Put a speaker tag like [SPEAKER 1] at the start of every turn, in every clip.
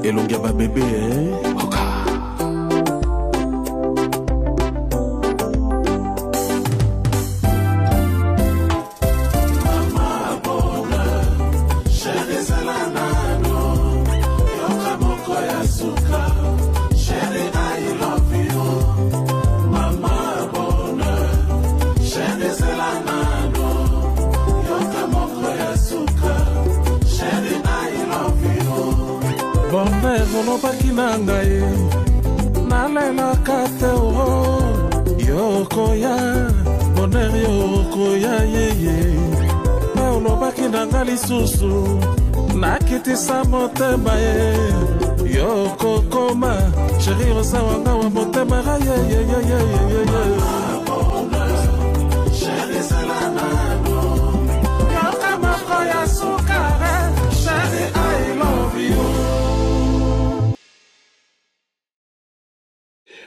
[SPEAKER 1] elongia ba bébé oka olobaki na ngai nalelaka te o yokoya bonheur yokoya yeye olobaki na ngai lisusu nakitisa motema ye yokokoma sheri oza wanga wa motema yeyeyeyeyeye yokamoko ya sukare sheri I love you.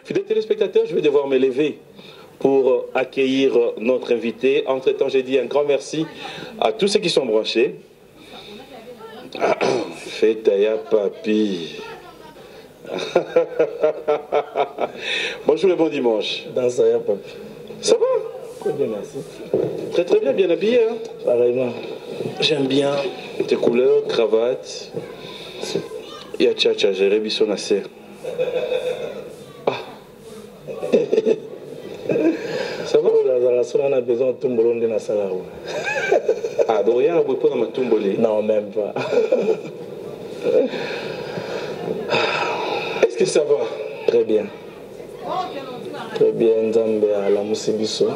[SPEAKER 2] Fidèles téléspectateurs, je vais devoir me lever pour accueillir notre invité. Entre-temps, j'ai dit un grand merci à tous ceux qui sont branchés. Fetaya papi. Bonjour et bon dimanche.
[SPEAKER 3] Dans ça, papi.
[SPEAKER 2] Ça va?
[SPEAKER 3] Bien, merci.
[SPEAKER 2] Très très bien, bien habillé. Hein?
[SPEAKER 3] Pareillement.
[SPEAKER 2] J'aime bien tes couleurs, cravate. Ya tcha j'ai rebi son assez.
[SPEAKER 3] Ça va? On a besoin de tombolon de la salle.
[SPEAKER 2] Ah, donc il y a un peu de tombolé.
[SPEAKER 3] Non, même pas.
[SPEAKER 2] Est-ce que ça va?
[SPEAKER 3] Très bien. Très bien, Nzambe à la Moussibiso.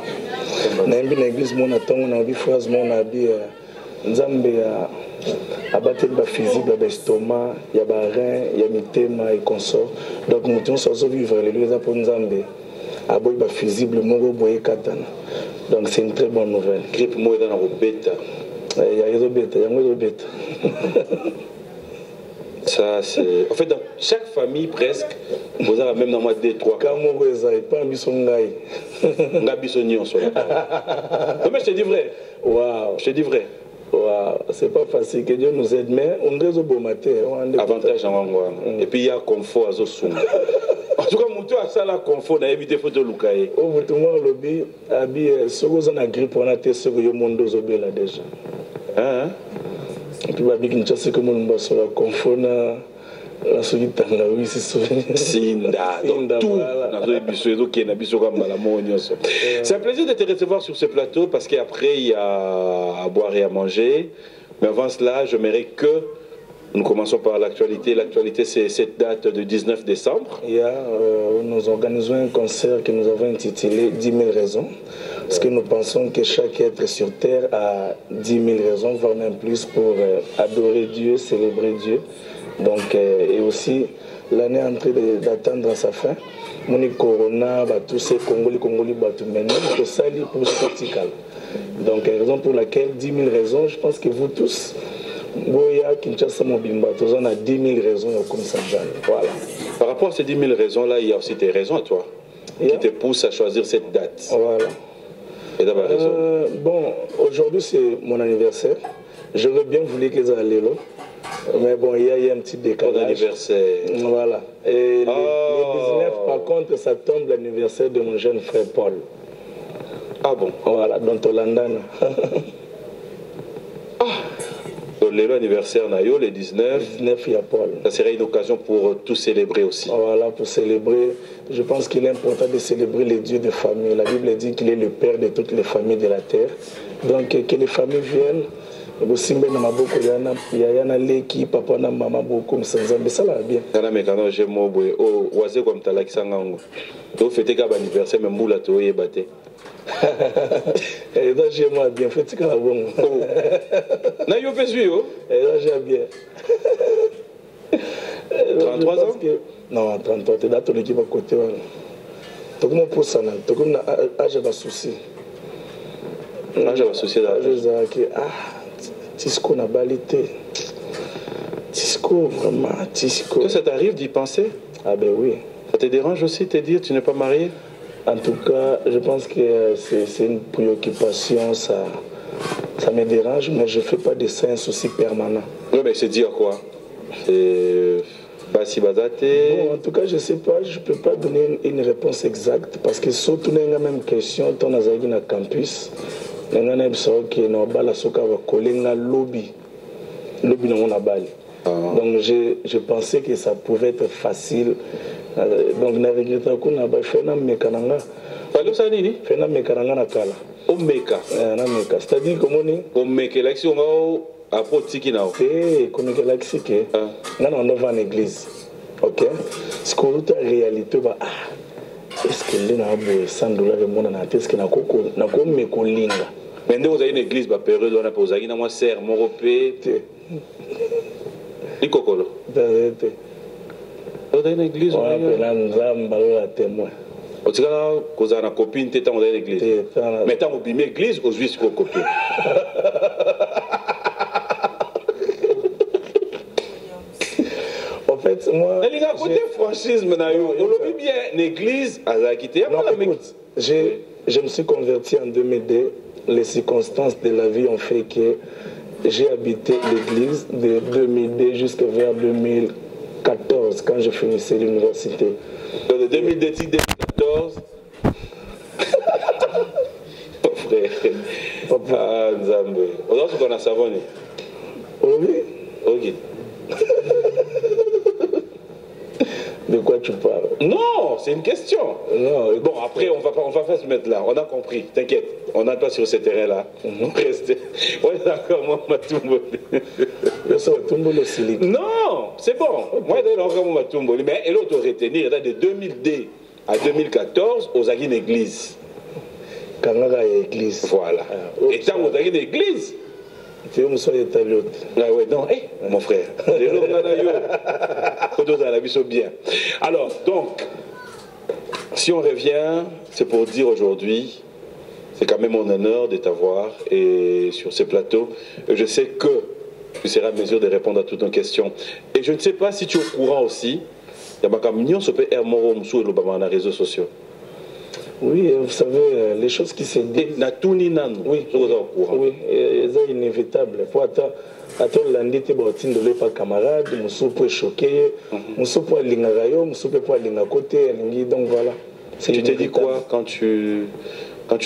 [SPEAKER 3] Nambi l'église, mon attend, on a vu phrase, mon habit. Nzambe à battre le physique, le estomac, il y a rein, il y a mitema et consort. Donc nous devons sortir vivre les lieux pour Nzambe. À boy ba fusible mongo boye katana. Donc c'est une très bonne nouvelle.
[SPEAKER 2] Grippe moi dans la bêta.
[SPEAKER 3] Il y a des bêta, il y a des bêta.
[SPEAKER 2] Ça c'est en fait dans chaque famille presque vous avez même dans moi 2 3
[SPEAKER 3] quand moi vous avez pas mis son ngai.
[SPEAKER 2] Ngabi sonnion sur la. Non mais je te dis vrai.
[SPEAKER 3] Waouh,
[SPEAKER 2] je te dis vrai.
[SPEAKER 3] Waouh, c'est pas facile que Dieu nous aide mais on réseau bon matin,
[SPEAKER 2] avantage en wangwa. Et puis il y a confort à Zosung. En tout cas, mon tour à ça, la confort, on a évité de Lukaï.
[SPEAKER 3] Oh, vous tout le monde, lobby, abi, ce que vous en avez grippe, on a testé ce que le monde doit obéir là déjà.
[SPEAKER 2] Hein?
[SPEAKER 3] Et puis, babi, qui nous dit que mon boss sur la confort, la solitude, oui, c'est ça.
[SPEAKER 2] Sinda, donc tout. C'est un plaisir de te recevoir sur ce plateau parce qu'après, il y a à boire et à manger. Mais avant cela, j'aimerais que nous commençons par l'actualité. L'actualité, c'est cette date du 19 décembre.
[SPEAKER 3] Nous organisons un concert que nous avons intitulé 10 000 raisons. Parce que nous pensons que chaque être sur terre a 10 000 raisons, voire même plus, pour adorer Dieu, célébrer Dieu. Donc, et aussi, l'année est en train d'attendre sa fin. Mon corona, tous ces Congolais, maintenant, que ça lit pour spectacle. Donc, raison pour laquelle 10 000 raisons, je pense que vous tous, Boya, Kinshasa, Mobimba, tous on a 10 000 raisons comme ça. Voilà.
[SPEAKER 2] Par rapport à ces 10 000 raisons-là, il y a aussi tes raisons à toi qui te poussent à choisir cette date.
[SPEAKER 3] Voilà.
[SPEAKER 2] Et d'abord raison.
[SPEAKER 3] Bon, aujourd'hui c'est mon anniversaire. J'aurais bien voulu qu'ils allaient là. Mais bon, il y a un petit décalage.
[SPEAKER 2] Mon anniversaire.
[SPEAKER 3] Voilà. Et le 19, par contre, ça tombe l'anniversaire de mon jeune frère Paul.
[SPEAKER 2] Ah bon?
[SPEAKER 3] Voilà, dans Tolandana.
[SPEAKER 2] L'anniversaire Nayo, le 19.
[SPEAKER 3] Le 19, il y a Paul.
[SPEAKER 2] Ça serait une occasion pour tout célébrer aussi.
[SPEAKER 3] Voilà, pour célébrer. Je pense qu'il est important de célébrer les dieux de famille. La Bible dit qu'il est le père de toutes les familles de la terre. Donc, que les familles viennent. Bosimbe na maboko yana leki papa na mama boko msanzambe ça va bien.
[SPEAKER 2] Kana mekano je mobwe o waze kwa mtalaki sangango. To fete ka anniversaire même mbula to yebate.
[SPEAKER 3] Et là j'ai moi bien fete ka bon.
[SPEAKER 2] Na yo pesu yo?
[SPEAKER 3] Et là j'ai bien.
[SPEAKER 2] 33 ans?
[SPEAKER 3] Non, 33 t'es date l'équipe à côté. To comme pour ça, to comme na âge ba souci.
[SPEAKER 2] Âge ba souci là.
[SPEAKER 3] Tisco n'a balité. Tisco, vraiment, Tisco.
[SPEAKER 2] Toi, ça t'arrive d'y penser?
[SPEAKER 3] Ah ben oui.
[SPEAKER 2] Ça te dérange aussi de te dire que tu n'es pas marié?
[SPEAKER 3] En tout cas, je pense que c'est une préoccupation, ça me dérange, mais je ne fais pas de ça un souci permanent.
[SPEAKER 2] Oui, mais c'est dire quoi? C'est Basi Bazate.
[SPEAKER 3] Bon, en tout cas, je ne sais pas, je ne peux pas donner une réponse exacte parce que surtout, il y a la même question, on a dans campus. Il y a une question qui est dans le lobby. Lobby dans la balle. Donc, je pensais que ça pouvait être facile. Donc, je regrette que je fait un mécananga. Fait un mécananga na kala.
[SPEAKER 2] Omeka.
[SPEAKER 3] C'est-à-dire comment on
[SPEAKER 2] Omeka, l'action à Potiki now.
[SPEAKER 3] Eh, qu'on est galaxie que. On va en église. Ok? Ce qu'on a en réalité, est-ce que les gens $100 de mon anaté, est-ce que n'a pas me colinga?
[SPEAKER 2] Maintenant, vous avez une église, bah, période, on a posé, il y a moi, serre, mon repé. Ni kokolo. Vous avez une église,
[SPEAKER 3] on a un témoin.
[SPEAKER 2] En tout cas, vous avez une copine, tu es dans l'église. Maintenant, vous avez une église, vous avez une copine.
[SPEAKER 3] En fait, moi.
[SPEAKER 2] Il y a un côté franchisme, on vit bien l'église à la quitter.
[SPEAKER 3] Je me suis converti en 2002. Les circonstances de la vie ont fait que j'ai habité l'église de 2002 jusqu'à vers 2014, quand je finissais l'université.
[SPEAKER 2] Donc de 2002 à 2014. Mon frère. Ah, Nzambe. On a ce qu'on a savonné.
[SPEAKER 3] Oui.
[SPEAKER 2] Ok.
[SPEAKER 3] De quoi tu parles?
[SPEAKER 2] Non, c'est une question.
[SPEAKER 3] Non.
[SPEAKER 2] Bon, après, on va pas se mettre là. On a compris. T'inquiète. On n'a pas sur ce terrain-là. Restez. On est d'accord, moi, Matumbo. Non, c'est bon. Moi, je suis encore Matumbo. Mais l'autre retenir, de 2002 à 2014, aux Aguines Église.
[SPEAKER 3] Quand on a église.
[SPEAKER 2] Voilà. Et tant aux Aguines Église.
[SPEAKER 3] Tu veux me soigner ta lutte.
[SPEAKER 2] Ah ouais, non, hey, mon frère. Les gens dans la vie sont bien. Alors, donc, si on revient, c'est pour dire aujourd'hui, c'est quand même mon honneur de t'avoir et sur ce plateau. Je sais que tu seras en mesure de répondre à toutes nos questions. Et je ne sais pas si tu es au courant aussi, il y a un sur les réseaux sociaux.
[SPEAKER 3] Oui, vous savez, les choses qui se disent.
[SPEAKER 2] Oui,
[SPEAKER 3] oui, c'est inévitable. Pour attendre lundi, tu vas pas camarade, tu peux choquer, tu peux aller tu peux aller à côté, donc voilà.
[SPEAKER 2] Tu te dis quoi quand tu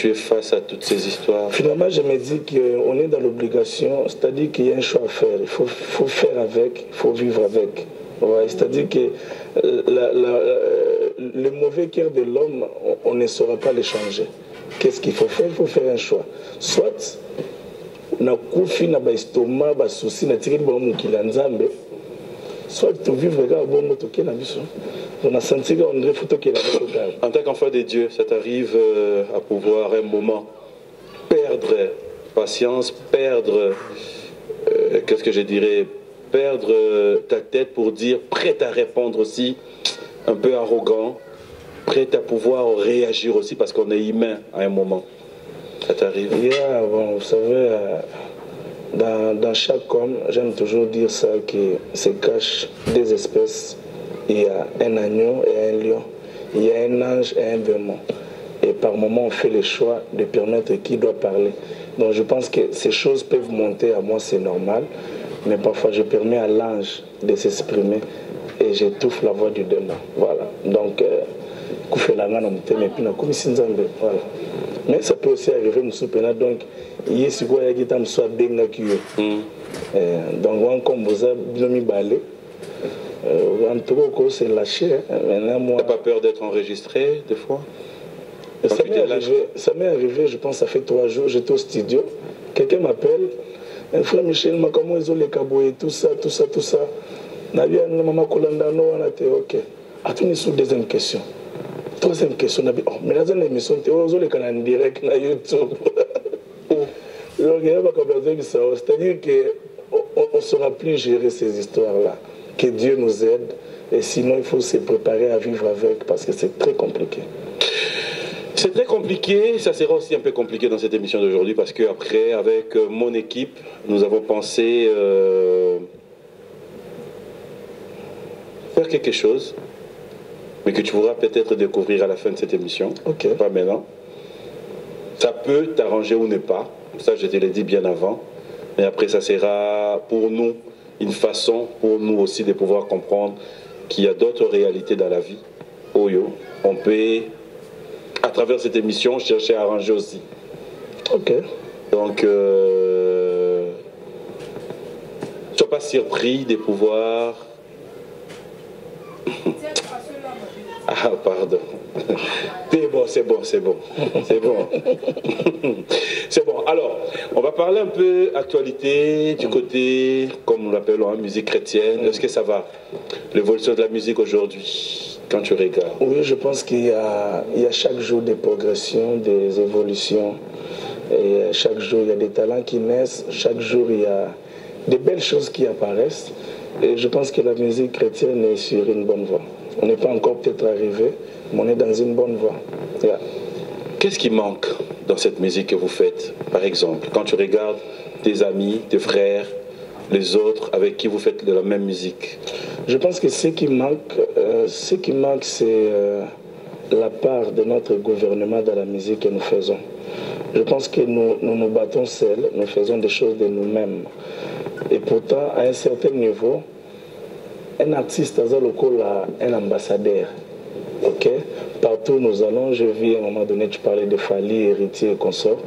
[SPEAKER 2] es face à toutes ces histoires?
[SPEAKER 3] Finalement, je me dis qu'on est dans l'obligation, c'est-à-dire qu'il y a un choix à faire. Il faut faire avec, il faut vivre avec. Ouais, c'est-à-dire que le mauvais cœur de l'homme, on ne saura pas le changer. Qu'est-ce qu'il faut faire? Il faut faire un choix. Soit, na kufi na ba estomac, ba souci, na tiré ba mukila nzambe. Soit tu vivre là, bon moto qui na biso. On a senti qu'on devrait photo qui est là.
[SPEAKER 2] En tant qu'enfant de Dieu, ça t'arrive à pouvoir un moment perdre patience, perdre, qu'est-ce que je dirais, perdre ta tête pour dire prêt à répondre aussi, un peu arrogant, prêt à pouvoir réagir aussi parce qu'on est humain à un moment. Ça t'arrive?
[SPEAKER 3] Yeah, bon, vous savez, dans chaque homme, j'aime toujours dire ça, que se cachent des espèces. Il y a un agneau et un lion. Il y a un ange et un démon. Et par moment, on fait le choix de permettre qui doit parler. Donc je pense que ces choses peuvent monter à moi, c'est normal. Mais parfois, je permets à l'ange de s'exprimer et j'étouffe la voix du démon. Voilà. Donc, voilà. Mais ça peut aussi arriver, donc, il y a ce qui soit bien. Donc, on comme vous avez balé. En tout cas, c'est lâché.
[SPEAKER 2] T'as pas peur d'être enregistré des fois?
[SPEAKER 3] Ça m'est arrivé, je pense, ça fait 3 jours, j'étais au studio. Quelqu'un m'appelle. Un frère Michel, comment ils ont les cabouets, tout ça. Nabi maman Kolandano, on a été ok. Attendez sur deuxième question. Troisième question, Nabi, oh, mais dans une émission, tu as les canaux direct sur YouTube. C'est-à-dire qu'on ne saura plus gérer ces histoires-là. Que Dieu nous aide. Et sinon, il faut se préparer à vivre avec parce que c'est très compliqué.
[SPEAKER 2] C'est très compliqué, ça sera aussi un peu compliqué dans cette émission d'aujourd'hui parce qu'après, avec mon équipe, nous avons pensé faire quelque chose, mais que tu pourras peut-être découvrir à la fin de cette émission, pas maintenant. Ça peut t'arranger ou ne pas, ça je te l'ai dit bien avant, mais après ça sera pour nous une façon, pour nous aussi de pouvoir comprendre qu'il y a d'autres réalités dans la vie. Oyo, on peut, à travers cette émission, chercher à arranger aussi.
[SPEAKER 3] Ok.
[SPEAKER 2] Donc, sois pas surpris de pouvoir... Ah, pardon. C'est bon, c'est bon, c'est bon. C'est bon. C'est bon. Alors, on va parler un peu actualité du côté, comme nous l'appelons, musique chrétienne. Est-ce que ça va? L'évolution de la musique aujourd'hui, quand tu regardes?
[SPEAKER 3] Oui, je pense qu'il y a chaque jour des progressions, des évolutions. Et chaque jour, il y a des talents qui naissent. Chaque jour, il y a des belles choses qui apparaissent. Et je pense que la musique chrétienne est sur une bonne voie. On n'est pas encore peut-être arrivé, mais on est dans une bonne voie. Yeah.
[SPEAKER 2] Qu'est-ce qui manque dans cette musique que vous faites? Par exemple, quand tu regardes tes amis, tes frères, les autres avec qui vous faites de la même musique?
[SPEAKER 3] Je pense que ce qui manque, c'est la part de notre gouvernement dans la musique que nous faisons. Je pense que nous nous battons seuls, nous faisons des choses de nous-mêmes. Et pourtant, à un certain niveau, un artiste a un ambassadeur. Ok? Partout où nous allons, je vis à un moment donné, tu parlais de Fali, héritier et consorts.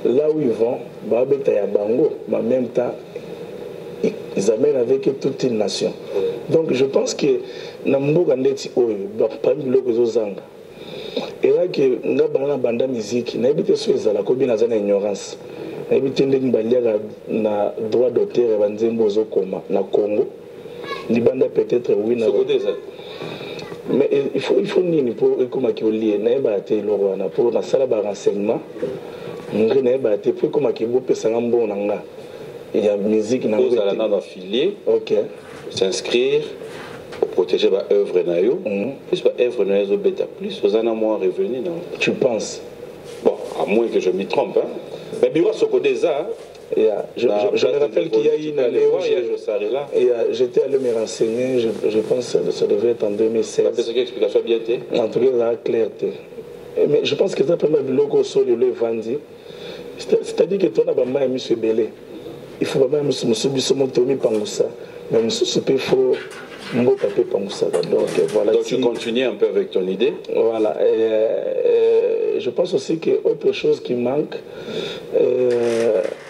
[SPEAKER 3] Là où ils vont, mais en même temps, ils amènent avec toute une nation. Donc je pense que Namboga Ndeti Oyo, parmi les Zanga, et là que nous avons banda musique, nous avons sur les alakobi dans une ignorance. Nous avons na droit d'auteur et banzembo zokoma na Congo. Libanda peut-être oui na. Mais il faut nini pour comme qui lié na ba te lorwana pour na sala ba renseignement. Ngri na ba te pour comme qui bope sangambo nanga. Il y a musique na
[SPEAKER 2] vous allez dans affilié.
[SPEAKER 3] OK.
[SPEAKER 2] S'inscrire pour protéger ba œuvre na yo. Plus ba œuvre na yo beta plus aux an moins revenu non.
[SPEAKER 3] Tu penses?
[SPEAKER 2] Bon, à moins que je m'y trompe hein. Mais Biro Sokodeza.
[SPEAKER 3] Je me rappelle qu'il y a une année où j'étais allé me renseigner, je pense que ça devait être en 2016.
[SPEAKER 2] Quelle explication bien été?
[SPEAKER 3] En tout cas, la clarté. Mais je pense que ça peut être le logo sur le Vandi. C'est-à-dire que toi, tu as M. Belé. Il faut pas M. Tomi Pangoussa. Mais M. Soupé, il faut Mboka Pangoussa.
[SPEAKER 2] Donc tu continues un peu avec ton idée?
[SPEAKER 3] Voilà. Je pense aussi qu'autre chose qui manque,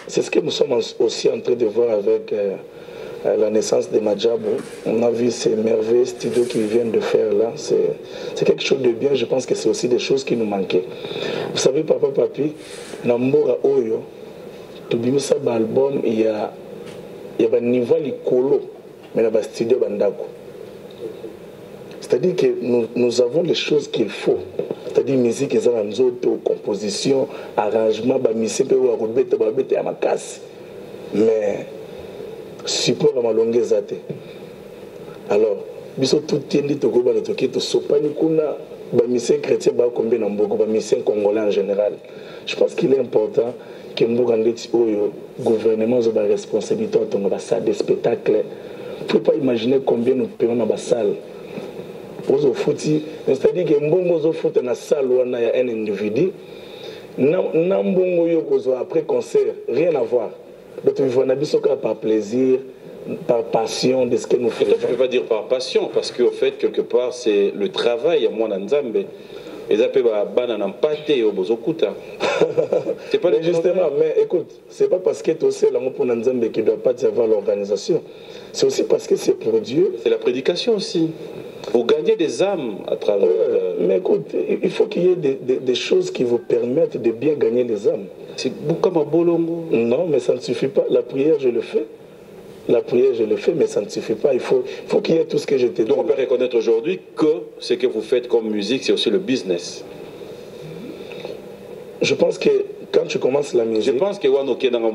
[SPEAKER 3] c'est ce que nous sommes aussi en train de voir avec la naissance de Madjabou. On a vu ces merveilleux studios qu'ils viennent de faire là. C'est quelque chose de bien. Je pense que c'est aussi des choses qui nous manquaient. Vous savez, Papa Papi, Nambora Oyo, tout le monde album, il y a un niveau likolo, mais il y a un studio bandako. C'est-à-dire que nous avons les choses qu'il faut. C'est-à-dire musique, composition, arrangement, mais support à ma longue zate. Alors, biso tout tiendi to goba to ki to sopani kuna ba mission chrétien ba combien na mboko ba mission congolais en général. Je pense qu'il est important que mboka ndeti oyo gouvernement zo ba responsabilité to ba salle de spectacle. Faut pas imaginer combien nous payons dans ba salle. C'est-à-dire que mbongo zo foot na salle wana ya un individu na mbongo yo kozo après concert rien à voir. Donc il faut na biso par plaisir, par passion de ce que nous faisons.
[SPEAKER 2] Tu ne peux pas dire par passion parce qu'au fait quelque part c'est le travail à moi Nzambe. Et ça peut banana pâté au bozokuta.
[SPEAKER 3] C'est pas justement mais écoute, c'est pas parce que tu sais l'amour pour Nzambe qui doit pas y avoir l'organisation. C'est aussi parce que c'est pour Dieu.
[SPEAKER 2] C'est la prédication aussi. Vous gagnez des âmes à travers...
[SPEAKER 3] Mais écoute, il faut qu'il y ait des choses qui vous permettent de bien gagner les âmes.
[SPEAKER 2] C'est Boukama Bolongo.
[SPEAKER 3] Non, mais ça ne suffit pas. La prière, je le fais. La prière, je le fais, mais ça ne suffit pas. Il faut qu'il y ait tout ce que je te dis.
[SPEAKER 2] Donc on peut reconnaître aujourd'hui que ce que vous faites comme musique, c'est aussi le business.
[SPEAKER 3] Je pense que quand tu commences la musique,
[SPEAKER 2] je pense que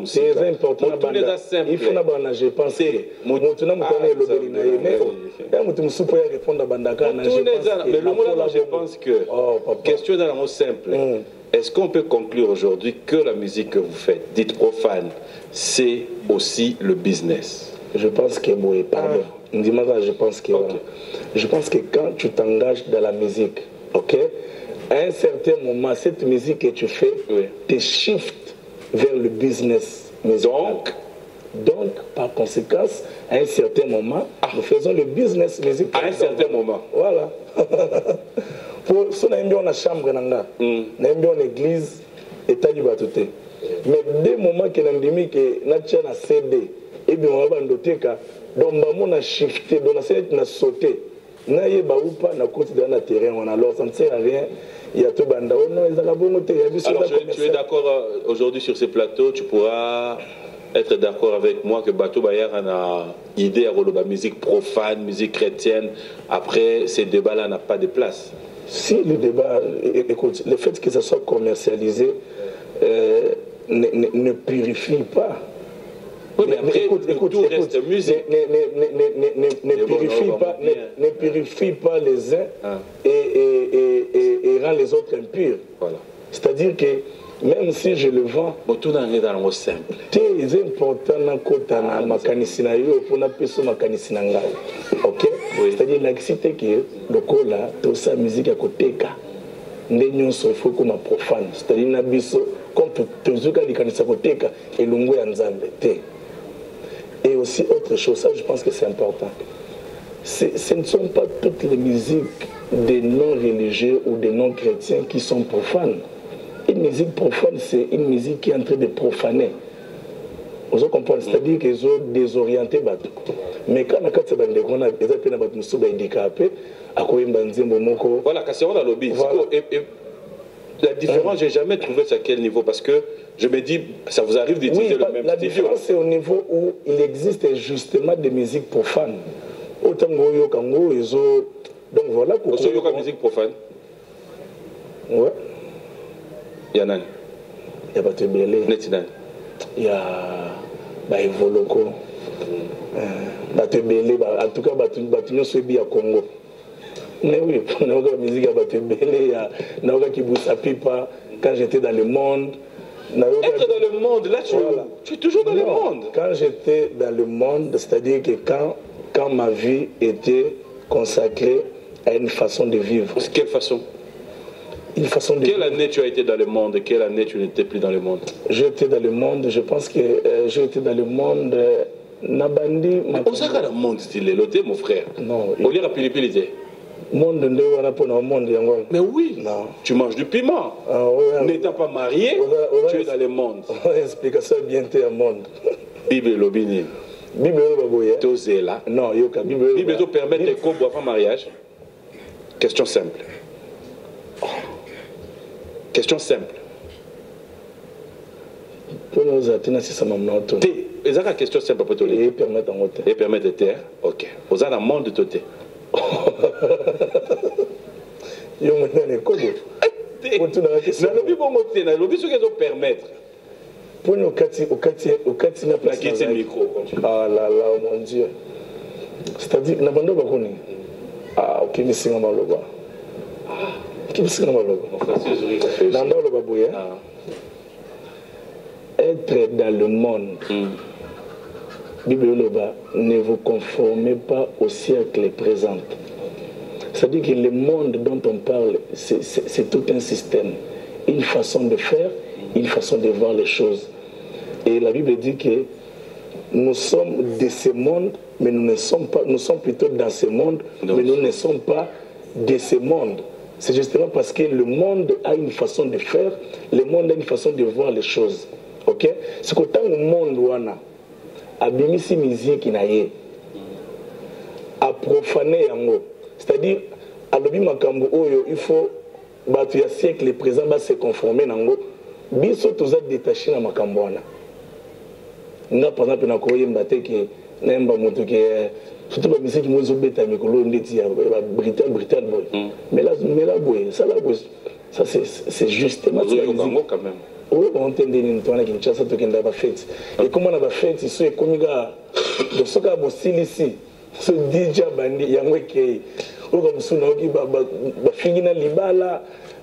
[SPEAKER 3] c'est important. Il faut d'abord, je pense que mais
[SPEAKER 2] le mot là, je pense que question dans le mot simple. Est-ce qu'on peut conclure aujourd'hui que la musique que vous faites, dite profane, c'est aussi le business?
[SPEAKER 3] Je pense que oui, pardon. Je pense que okay. Je pense que quand tu t'engages dans la musique, ok, à un certain moment, cette musique que tu fais te shift vers le business.
[SPEAKER 2] Donc,
[SPEAKER 3] Donc, par conséquence, à un certain moment, nous faisons le business music.
[SPEAKER 2] À un certain moment.
[SPEAKER 3] Voilà. Pour ce qu'on a mis en chambre, on a mis en église, et t'as dit batouté. Mais dès le moment que l'endémie que n'a pas CD, et bien on va noter que donc on a shifté, donc on a sauté. Na yeba ou pas na côté dans le terrain, alors ça ne sert à rien. Il y a tout banda.
[SPEAKER 2] Alors tu es d'accord aujourd'hui sur ces plateaux, tu pourras être d'accord avec moi que Bato Bayar a une idée à la musique profane, musique chrétienne. Après, ces débats-là n'ont pas de place.
[SPEAKER 3] Si le débat, écoute, le fait que ça soit commercialisé ne purifie pas.
[SPEAKER 2] Oui, mais après,
[SPEAKER 3] écoute,
[SPEAKER 2] tout reste musique.
[SPEAKER 3] Ne purifie pas les uns et rend les autres impurs. Voilà. C'est-à-dire que même si je le vends,
[SPEAKER 2] tout dans le simple.
[SPEAKER 3] C'est important na makanisi na yo pour na peso makanisi na ngao. OK? C'est-à-dire l'activité que le cola tout ça musique à côté ka. Ndenyo so faut comme profane. C'est-à-dire na biso comme toujours ka likanisa côté ka elongo ya nzambe te. Et aussi autre chose, ça je pense que c'est important. Ce ne sont pas toutes les musiques des non-religieux ou des non-chrétiens qui sont profanes. Une musique profane, c'est une musique qui est en train de profaner. Vous comprenez? C'est-à-dire qu'ils ont désorienté. Mais quand on a handicapé,
[SPEAKER 2] voilà, quand on a lobby. La différence, je n'ai jamais trouvé ça à quel niveau, parce que je me dis, ça vous arrive d'utiliser le même
[SPEAKER 3] la
[SPEAKER 2] style.
[SPEAKER 3] différence, c'est au niveau où il existe justement des musiques profanes. Autant donc voilà
[SPEAKER 2] pourquoi. Vous avez musique profane?
[SPEAKER 3] Ouais.
[SPEAKER 2] Il y en a.
[SPEAKER 3] Il y a Batebele. Il y a Baevoloko. Batebele. En tout cas, Batunion Sebi à Congo. Mais oui, on a la musique à Batebele. On a Kibusa Pipa. Quand j'étais dans le monde.
[SPEAKER 2] Être dans le monde, là tu es toujours dans le monde.
[SPEAKER 3] Quand j'étais dans le monde, c'est-à-dire que quand ma vie était consacrée à une façon de vivre.
[SPEAKER 2] Quelle façon?
[SPEAKER 3] Une façon de
[SPEAKER 2] Quelle année tu as été dans le monde et quelle année tu n'étais plus dans le monde?
[SPEAKER 3] J'étais dans le monde, je pense que j'ai été dans le monde. Nabandi.
[SPEAKER 2] On sait dans le monde, c'est l'éloté, mon frère.
[SPEAKER 3] Non.
[SPEAKER 2] On lira Pilipilité.
[SPEAKER 3] Monde de monde.
[SPEAKER 2] Mais oui,
[SPEAKER 3] non.
[SPEAKER 2] Tu manges du piment. N'étant pas marié, tu es dans le monde.
[SPEAKER 3] Explication bien t'es un monde.
[SPEAKER 2] Bible Lobini.
[SPEAKER 3] Bible Lobaboye.
[SPEAKER 2] Tosé là.
[SPEAKER 3] Non, Yoka.
[SPEAKER 2] Bible te permet de boire un mariage. Question simple. Question simple.
[SPEAKER 3] Pour nous atteindre, c'est ça maintenant.
[SPEAKER 2] Et ça, la question simple pour toi.
[SPEAKER 3] Et permettre en haut.
[SPEAKER 2] Et permettre de terre. Ok. Vous avez un monde de toté.
[SPEAKER 3] Yo maintenant les kobo.
[SPEAKER 2] Na lobi bongo te na lobi ce qu'ils ont permettre.
[SPEAKER 3] Pour nous au kati na place.
[SPEAKER 2] La micro.
[SPEAKER 3] Ah là là, mon Dieu. C'est-à-dire na bando bakoni. Ah ok, mais c'est normal là. Qui c'est normal là. Dans le babouya. Être dans le monde. Bible Loba, ne vous conformez pas au siècle présent. C'est-à-dire que le monde dont on parle, c'est tout un système, une façon de faire, une façon de voir les choses. Et la Bible dit que nous sommes de ce monde, mais nous ne sommes pas, nous sommes plutôt dans ce monde, mais nous ne sommes pas de ce monde. C'est justement parce que le monde a une façon de faire, le monde a une façon de voir les choses. Ok? C'est qu'autant le monde wana abimisi musique na ye a profaner yango, c'est-à-dire alobi makambo oyo il faut batu ya siècle présent ba se conformer nango biso toza détaché na makambo wana nga par exemple na koyemba te ke nemba moto ke surtout ba musique mozo beta mikolo ndeti ya Britannique boy mais là boy ça là boy ça c'est justement
[SPEAKER 2] quand même.
[SPEAKER 3] Oui, on entend des gens qui ont fait des fêtes. Et comment on a fait, ils sont comme gars. Donc, ce cas ici, ce DJ Bandi, Yangweke,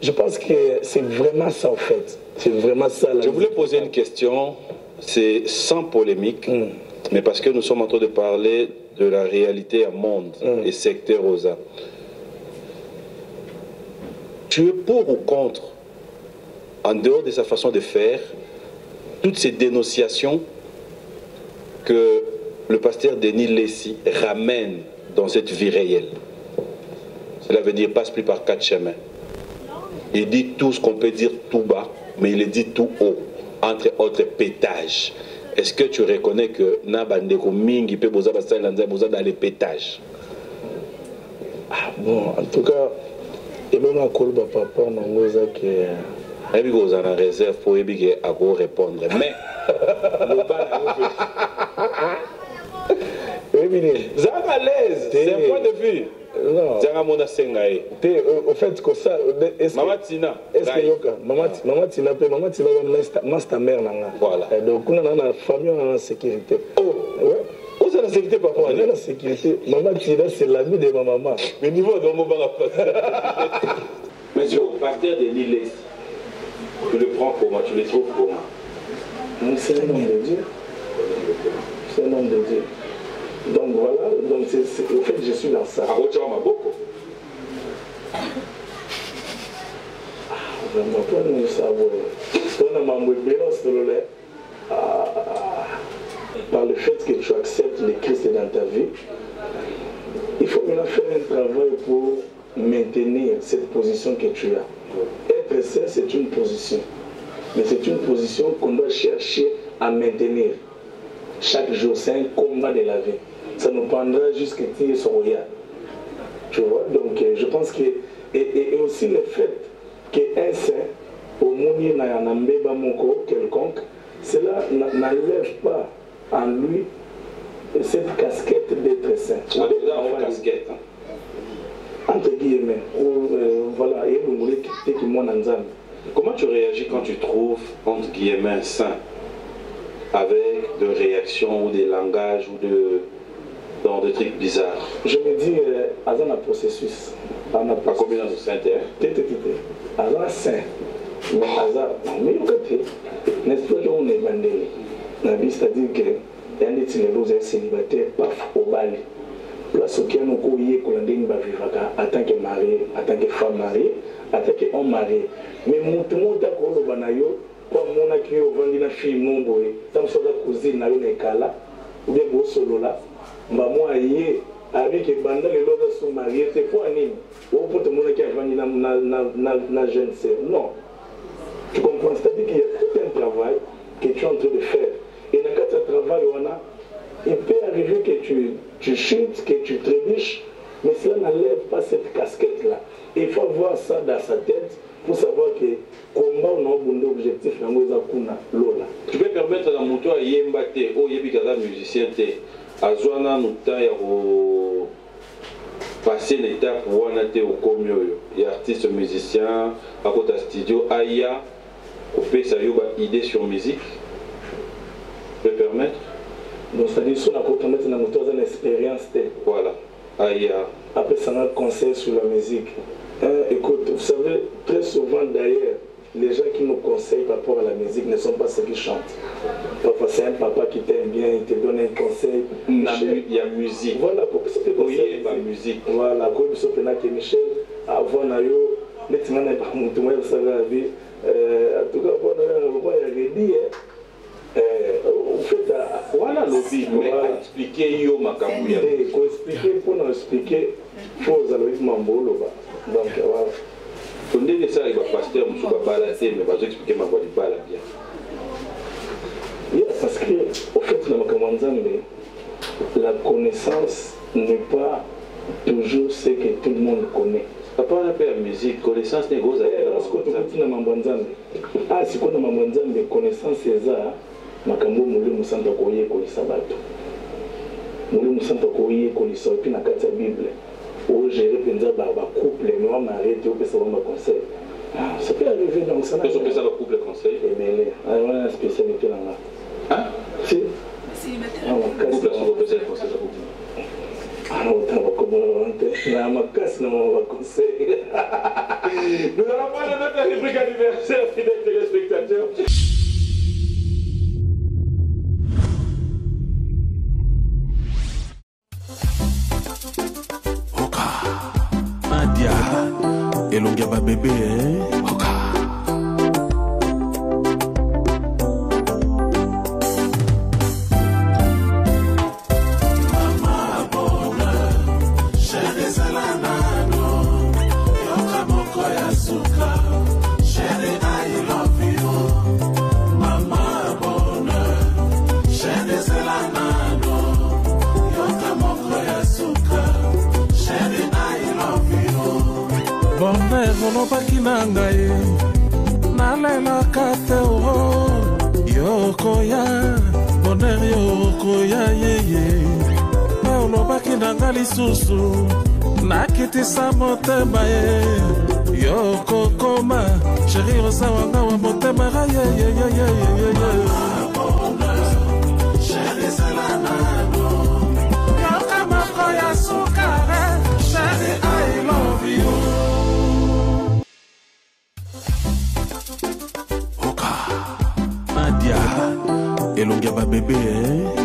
[SPEAKER 3] je pense que c'est vraiment ça en fait. C'est vraiment ça.
[SPEAKER 2] Je voulais poser une question, c'est sans polémique, mais parce que nous sommes en train de parler de la réalité à monde et secteur aux arts. Tu es pour ou contre, en dehors de sa façon de faire, toutes ces dénonciations que le pasteur Denis Lessi ramène dans cette vie réelle. Cela veut dire passe plus par 4 chemins. Il dit tout ce qu'on peut dire tout bas, mais il le dit tout haut, entre autres pétages. Est-ce que tu reconnais que Nabandeko Mingi peut boza dans les pétages?
[SPEAKER 3] Ah bon, en tout cas, il y a un col de papa, non, que...
[SPEAKER 2] Et puis vous en avez réserve pour répondre. Mais, vous êtes à l'aise, c'est un point de vue.
[SPEAKER 3] Non. Au fait, que ça.
[SPEAKER 2] Maman Tina.
[SPEAKER 3] Est-ce que Yoka, Maman Tina, master mère.
[SPEAKER 2] Voilà.
[SPEAKER 3] Donc, on a la famille en sécurité.
[SPEAKER 2] Oh, ouais. Où est la sécurité, papa?
[SPEAKER 3] On est la sécurité. Maman Tina, c'est l'ami de ma maman.
[SPEAKER 2] Mais niveau de mon bar Monsieur, le pasteur de l'île, tu le prends comment? Tu le trouves comment?
[SPEAKER 3] C'est un homme de Dieu. C'est un homme de Dieu. Donc voilà, donc au fait je suis dans ça. Vraiment pas nous savoir. Par le fait que tu acceptes le Christ dans ta vie, il faut maintenant faire un travail pour maintenir cette position que tu as. Être saint, c'est une position. Mais c'est une position qu'on doit chercher à maintenir. Chaque jour, c'est un combat de la vie. Ça nous prendra jusqu'à tirer son regard. Tu vois, donc je pense que. Et aussi le fait qu'un saint, au monde quelconque, cela n'enlève pas en lui cette casquette d'être saint.
[SPEAKER 2] Une casquette.
[SPEAKER 3] Entre guillemets. Voilà, et nous voulons quitter tout le monde en zone.
[SPEAKER 2] Comment tu réagis quand tu trouves, entre guillemets, un saint avec des réactions ou des langages ou dans des trucs bizarres?
[SPEAKER 3] Je me dis, à un processus.
[SPEAKER 2] À combien de sainteté?
[SPEAKER 3] À un saint. Mais n'est-ce pas qu'on est bandé? C'est-à-dire que y a des célibataires, paf, au bal. Place auquel nous courrions qu'on a dit en tant que marié, en tant que femme mariée, en tant qu'homme marié. Mais tout le monde a dit que banayo, comme on a créé au vendu la fille non boy, tant que la cousine n'a eu des cas ou bien beau solo là, moi yé avec les bandes les autres sont mariés, c'est pour un nid. Ou pour tout le monde qui a vendu na jeune sœur. Non. Tu comprends? C'est-à-dire qu'il y a tout un travail que tu es en train de faire. Et dans ce travail, il peut arriver que tu chutes, que tu trébuches, mais cela n'enlève pas cette casquette-là. Il faut avoir ça dans sa tête pour savoir que combat on a un objectif dans Lola.
[SPEAKER 2] Tu peux permettre à mon tour à Yembate, au Yebikaza musicien, à Zouana Nouta, passer l'étape où on a été au comio. Il y a artiste musicien, à côté de studio, Aya, au pays, ça y a une idée sur musique. Tu peux permettre?
[SPEAKER 3] Donc, c'est-à-dire que on peut permettre dans notre expérience.
[SPEAKER 2] Voilà. Aya.
[SPEAKER 3] Après, ça a un conseil sur la musique. Écoute, vous savez, très souvent d'ailleurs, les gens qui nous conseillent par rapport à la musique ne sont pas ceux qui chantent. Parfois, c'est un papa qui t'aime bien, il te donne un conseil.
[SPEAKER 2] Il y a musique.
[SPEAKER 3] Voilà, pour que ça te
[SPEAKER 2] conseille. Oui, il y a musique.
[SPEAKER 3] Voilà, pour que ça te donne Michel, avant Nayo, les petits n'est pas mon tour, ça va vivre. En tout cas, bon, il y a dit,
[SPEAKER 2] voilà lobby, mais expliquer yo makamouya.
[SPEAKER 3] Pour expliquer, pour nous expliquer, il faut que Mambolo. Donc voilà.
[SPEAKER 2] On dit que ça, il va passer un peu de mais il va expliquer ma voix de balle bien.
[SPEAKER 3] Oui, parce que, au fait, la connaissance n'est pas toujours ce que tout le monde connaît.
[SPEAKER 2] Ça parle un peu de musique, connaissance n'est pas
[SPEAKER 3] ah, si on a ma connaissance, c'est ça. Makambo mule musanta koye kolisa bato mule musanta koye kolisa puis na kati ya bible o gérer penza ba couple mais on m'arrête au pesa ba conseil ça peut arriver donc ça
[SPEAKER 2] peut pesa ba couple conseil
[SPEAKER 3] et mais on a une spécialité là
[SPEAKER 2] hein
[SPEAKER 3] si
[SPEAKER 2] célibataire couple on peut pesa conseil
[SPEAKER 3] ah non t'as pas comment na ma casse na ma conseil
[SPEAKER 2] nous allons parler de notre rubrique anniversaire fidèles téléspectateurs.
[SPEAKER 1] Elongia ba bébé, Oka. olobaki na ngai nalelaka te o yokoya bonheur yokoya yeye olobaki na ngai lisusu nakitisa motema ye yokokoma sheri osawanga wa motema yeyeyeyeyeye
[SPEAKER 2] Elongia ba bébé,